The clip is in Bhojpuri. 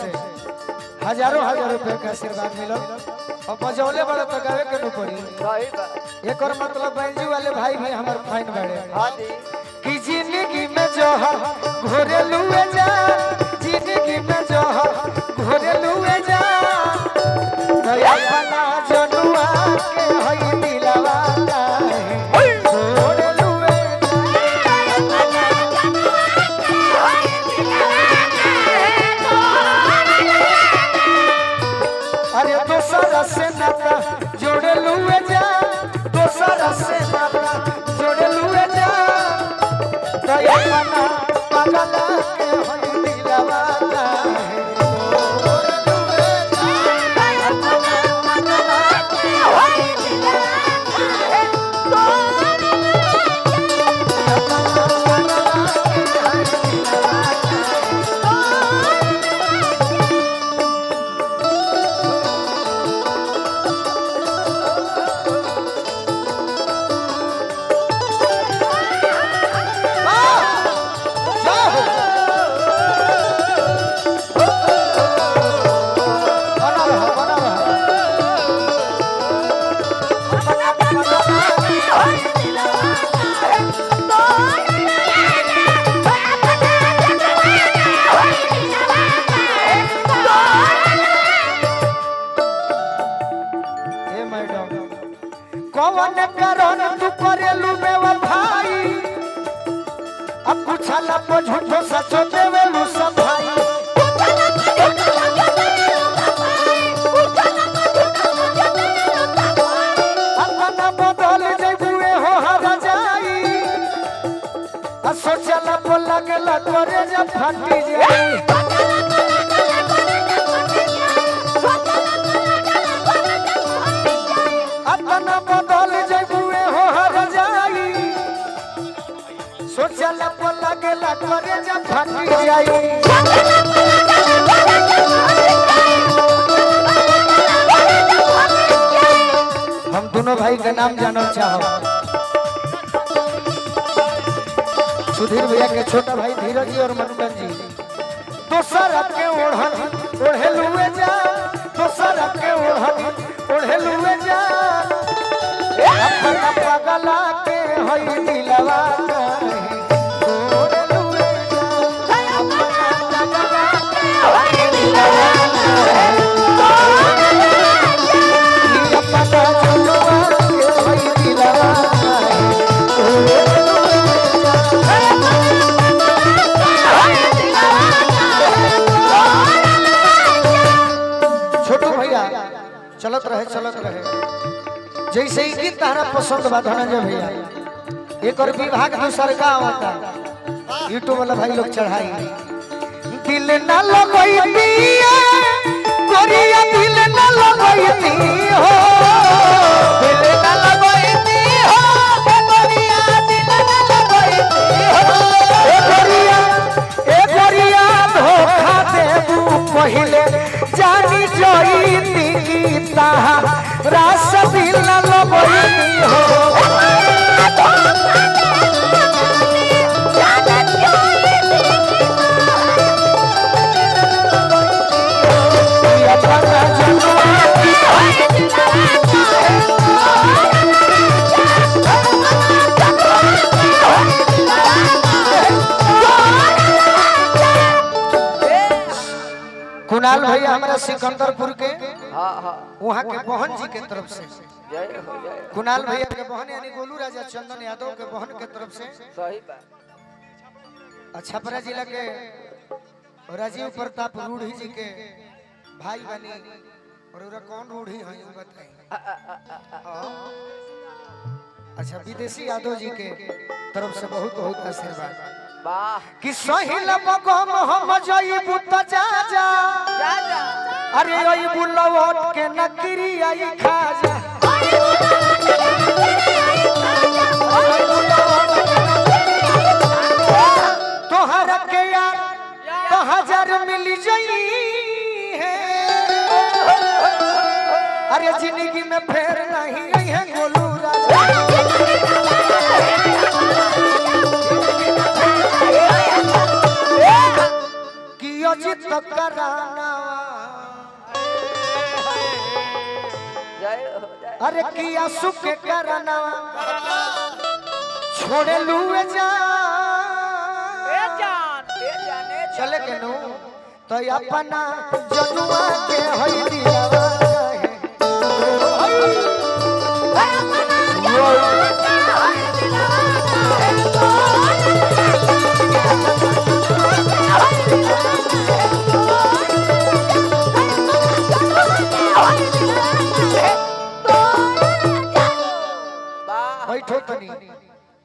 से हजारों रुपए का आशीर्वाद मिलो और बजौले बड़ा तो गावे के न पड़ी। सही बा। एक और मतलब बैंजू वाले भाई भी हमारे फाइन बड़े हां जी कि जिंदगी में जोहर घोरे लुए जा, जिंदगी में जोहर घोरे लुए जा, दया बना जनुआ के हई दिलवा काहे घोरे लुए जा, दया बना जनुआ के हई दिलवा काहे घोरे लुए जा। अरे दोसरा से नाता जोड़े लुए जा, दोसरा से नाता जोड़े लुए जा, दया बना पागल के हई दिलवा काहे घोरे लुए जा, दया बना पागल के हई दिलवा काहे घोरे लुए जा, दया बना पागल के हई दिलवा काहे कौन कारण तू करेलू बेवफाई, अब पूछला पर झूठो सचो देवेलू सब भाई, अपना बदल जइबुए हो हर जाई, आ सोचला पर लगला करे जब फटी जाई, अपना बदल जइबुए हो हर जाई, सोचला पर लगला करे जब फटी जाई। हम दोनों भाई का नाम जानना चाहो। सुधीर भैया के छोटा भाई धीरज जी और मनुकन जी। दोसर के ओढ़न ओढ़े लुए जा, दोसर के ओढ़न ओढ़े लुए जा, अपना पगला के हई दिलवा काहे घोरे लुए जा, अपना पगला के हई दिलवा काहे घोरे लुए जा, अपना जनुआ के हई दिलवा काहे घोरे लुए जा, अपना हई दिलवा काहे घोरे लुए जा। छोटू भैया चलत रहे जैसे ही गीत तारा पसंद बा धनंजय भैया, एक और विभाग दूसर का होता यूट्यूब वाला भाई लोग चढ़ाई दिल न लगैती कोरिया, दिल न लगैती हो, दिल न लगैती हो कोरिया, दिल न लगैती हो, ए कोरिया धोखा देबू पहिले जानी जईती गीता रास दिल न लगैती हो, अपना जनुआ के हई दिलवा काहे कुणाल भैया हमारा सिकंदरपुर के वहाँ के बहन जी के तरफ से, कुणाल भैया के बहन यानी गोलू राजा चंदन यादव के बहन के तरफ से, सही बा। छपरा जिला के राजीव प्रताप रूढ़ी जी के भाई बनी, और कौन रूढ़ी है बताइए। अच्छा विदेशी यादव जी के तरफ से बहुत बहुत आशीर्वाद कि सहिल बगम हम जइबू त जा जा, अरे अइबू लौट के नकरी आई खा जा, तोहरा के यार 1000 मिल जई है, अरे जिंदगी में फेर नहीं आई है गोलू राजा, कि अजित कराना अरे किया सुख के कराना छोड़े लुए चले के नु तो अपना जनुआ के होई दिया है